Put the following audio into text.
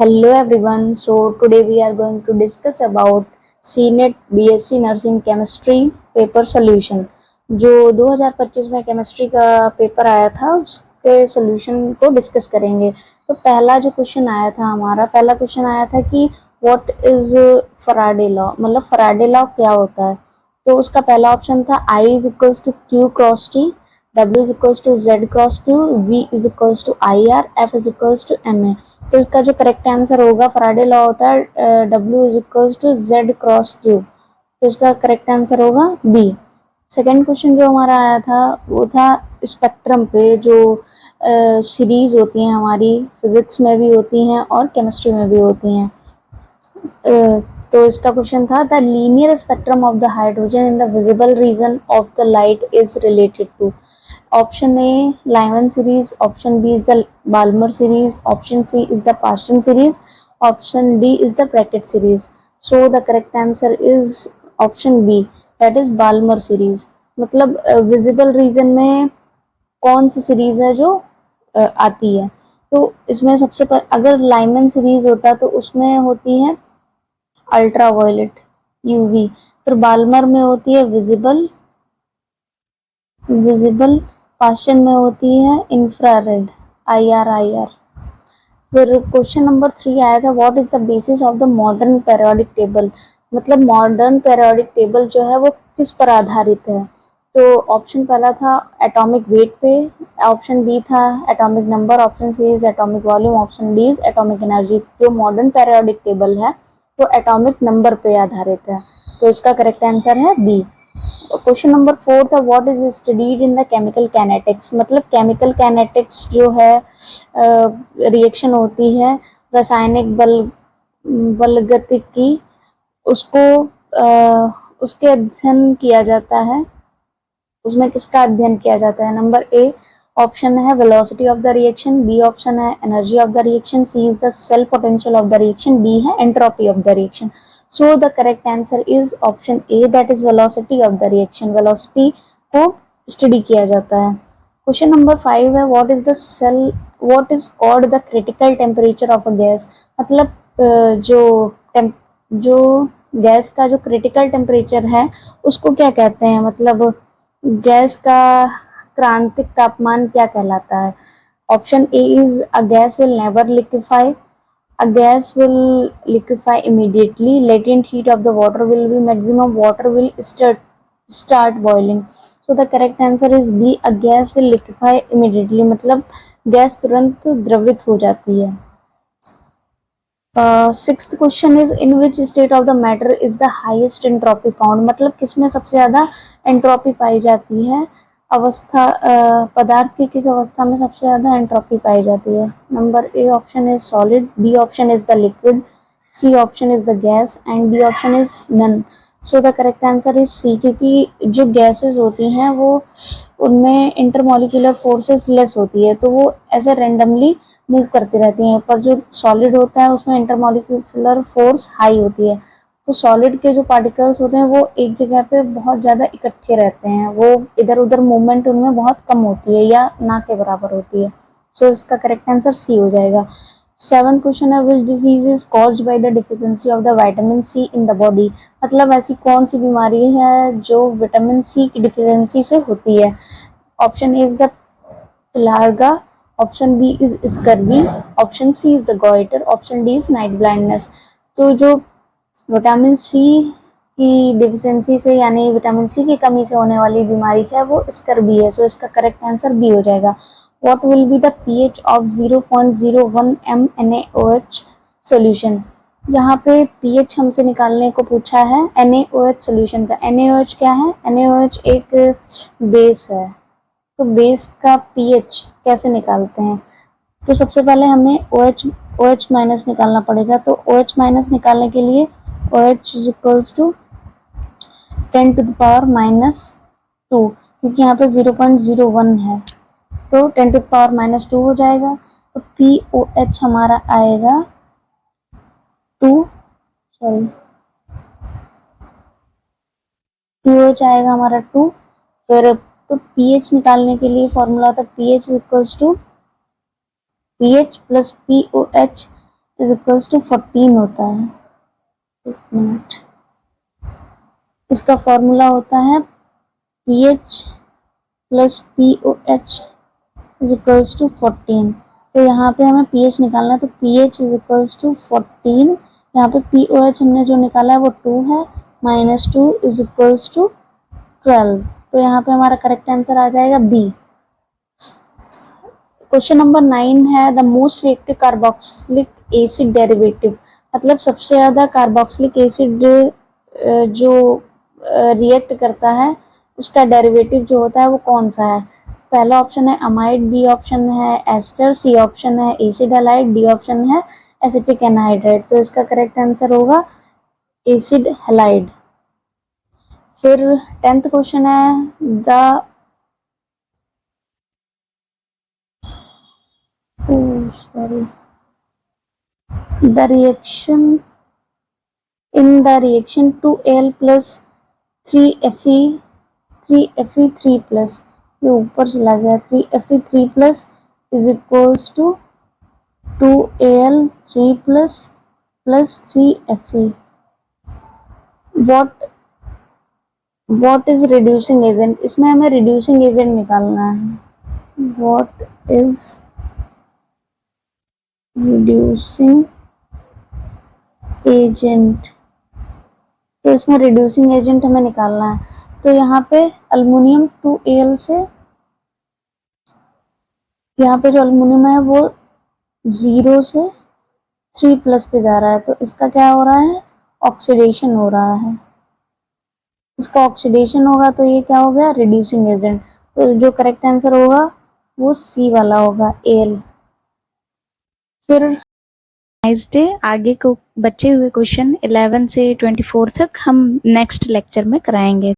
Hello everyone. So today we are going to discuss about CNET BSc Nursing Chemistry paper solution. जो 2025 में chemistry का paper आया था उसके सॉल्यूशन को डिस्कस करेंगे। तो पहला जो क्वेश्चन आया था हमारा पहला क्वेश्चन आया था कि व्हाट इज फराडे लॉ, मतलब फराडे लॉ क्या होता है। तो उसका पहला ऑप्शन था I is equals to Q cross T, W is equals to Z cross Q, V is equals to I R, F is equals to M A. तो इसका जो करेक्ट आंसर होगा, फराडे लॉ होता है W is equals to Z cross Q. तो इसका correct answer होगा B. Second question जो हमारा आया था वो था स्पेक्ट्रम पे, जो सीरीज होती हैं हमारी फिजिक्स में भी होती हैं और केमिस्ट्री में भी होती हैं। तो इसका क्वेश्चन था the linear spectrum of the hydrogen in the visible region of the light is related to. Option A Lyman series, option B is the Balmer series, option C is the Paschen series, option D is the Brackett series. So the correct answer is option B, that is Balmer series. मतलब visible region में कौन सी series है जो आती है। तो इसमें सबसे अगर लाइमन सीरीज होता तो उसमें होती है अल्ट्रा वायलेट यूवी, फिर बाल्मर में होती है विजिबल, पास्टन में होती है इंफ्रारेड IR। फिर क्वेश्चन नंबर 3 आया था what is the basis of the modern periodic table. मतलब मॉडर्न पेरियोडिक टेबल जो है वो किस पर आधारित है। तो ऑप्शन पहला था एटॉमिक वेट पे, ऑप्शन बी था atomic number, option C is atomic volume, option D is atomic energy. जो मॉडर्न पेरियोडिक टेबल है वो एटॉमिक नंबर पे आधारित है। तो इसका करेक्ट आंसर है बी। क्वेश्चन नंबर 4 था what is studied in the chemical kinetics. मतलब केमिकल कैनेटिक्स जो है रिएक्शन होती है रासायनिक बलगतिकी, उसको उसके अध्ययन किया जाता है। उसमें किसका अध्ययन किया जाता है। नंबर ए ऑप्शन है velocity of the reaction, B option है energy of the reaction, C is the cell potential of the reaction, D है entropy of the reaction. So the correct answer is option A, that is velocity of the reaction. Velocity को study किया जाता है। Question number 5 है what is called the critical temperature of a gas. मतलब जो gas का जो critical temperature है उसको क्या कहते हैं। मतलब गैस का क्रांतिक तापमान क्या कहलाता है। Option A is a gas will never liquefy, a gas will liquefy immediately, latent heat of the water will be maximum, water will start boiling. So the correct answer is B, a gas will liquefy immediately। मतलब gas तुरंत द्रवित हो जाती है। Sixth question is in which state of the matter is the highest entropy found. मतलब किसमें सबसे ज्यादा एंट्रोपी पाई जाती है। अवस्था पदार्थ की किस अवस्था में सबसे ज्यादा एंट्रोपी पाई जाती है। Number A option is solid, B option is the liquid, C option is the gas and D option is none. So the correct answer is C, क्योंकि जो गैसेस होती हैं वो उनमें इंटरमॉलिक्यूलर फोर्सेस लेस होती है, तो वो ऐसे रेंडमली मूव करती रहती हैं। पर जो सॉलिड होता है उसमें इंटरमॉलिक्यूलर फोर्स हाई होती है। तो सॉलिड के जो पार्टिकल्स होते हैं वो एक जगह पे बहुत ज़्यादा इकट्ठे रहते हैं, वो इधर उधर मूवमेंट उनमें बहुत कम होती है या ना के बराबर होती है। सो इसका करेक्ट आंसर सी हो जाएगा। 7th क्वेश्चन है which disease is caused by the deficiency of the vitamin C in the body. मतलब ऐसी कौन सी बीमारी है जो विटामिन सी की डिफिशिएंसी से होती है। Option A is the pellagra, option B is scurvy, option C is the goitre, option D is night blindness. तो जो विटामिन सी की डिफिशिएंसी से यानी विटामिन सी की कमी से होने वाली बीमारी है वो स्कर्वी है। सो इसका करेक्ट आंसर बी हो जाएगा। What will be the pH of 0.01 MnAOH solution. यहाँ पे पीएच हमसे निकालने को पूछा है NaOH सॉल्यूशन का। NaOH क्या है। NaOH एक बेस है। तो बेस का पीएच कैसे निकालते हैं। तो सबसे पहले हमें OH माइनस निकालना पड़ेगा। तो OH माइनस निकालने के लिए OH is equals to 10 to the power -2, क्योंकि यहाँ पे 0.01 है तो 10 टू द पावर -2 हो जाएगा। तो POH हमारा आएगा 2, POH आएगा हमारा 2। फिर तो pH निकालने के लिए फॉर्मूला था pH equals to pH plus POH is equals to 14 होता है। एक मिनट, इसका फॉर्मूला होता है pH plus POH is equals to 14। तो यहाँ पे हमें pH निकालना है, तो pH इज इक्वल्स टू 14। यहाँ पे POH हमने जो निकाला है वो 2 है, -2 इज इक्वल्स टू 12। तो यहाँ पे हमारा करेक्ट आंसर आ जाएगा बी। क्वेश्चन नंबर 9 है the most reactive carboxylic acid derivative, मतलब सबसे ज्यादा कार्बोक्सिलिक एसिड जो रिएक्ट करता है उसका डेरिवेटिव जो होता है वो कौन सा है। पहला ऑप्शन है अमाइड, बी ऑप्शन है एस्टर, सी ऑप्शन है एसिड हैलाइड, डी ऑप्शन है एसिटिक एनहाइड्राइड। तो इसका करेक्ट आंसर होगा एसिड हैलाइड। फिर 10th क्वेश्चन है the reaction in the reaction 2Al plus 3Fe3 plus, ये ऊपर चला गया, 3Fe3 plus is equals to 2Al3 plus 3Fe। what is reducing agent, इसमें हमें reducing agent निकालना है। what is reducing एजेंट, तो इसमें रिड्यूसिंग एजेंट हमें निकालना है। तो यहाँ पे अल्युमिनियम 2Al से, यहाँ पे जो अल्युमिनियम है वो 0 से 3 प्लस पे जा रहा है, तो इसका क्या हो रहा है, ऑक्सीडेशन हो रहा है। इसका ऑक्सीडेशन होगा तो ये क्या हो गया, रिड्यूसिंग एजेंट। तो जो करेक्ट आंसर होगा वो सी वाला होगा, एल। फिर नाइस डे। आगे को बचे हुए क्वेश्चन 11 से 24 तक हम नेक्स्ट लेक्चर में कराएंगे।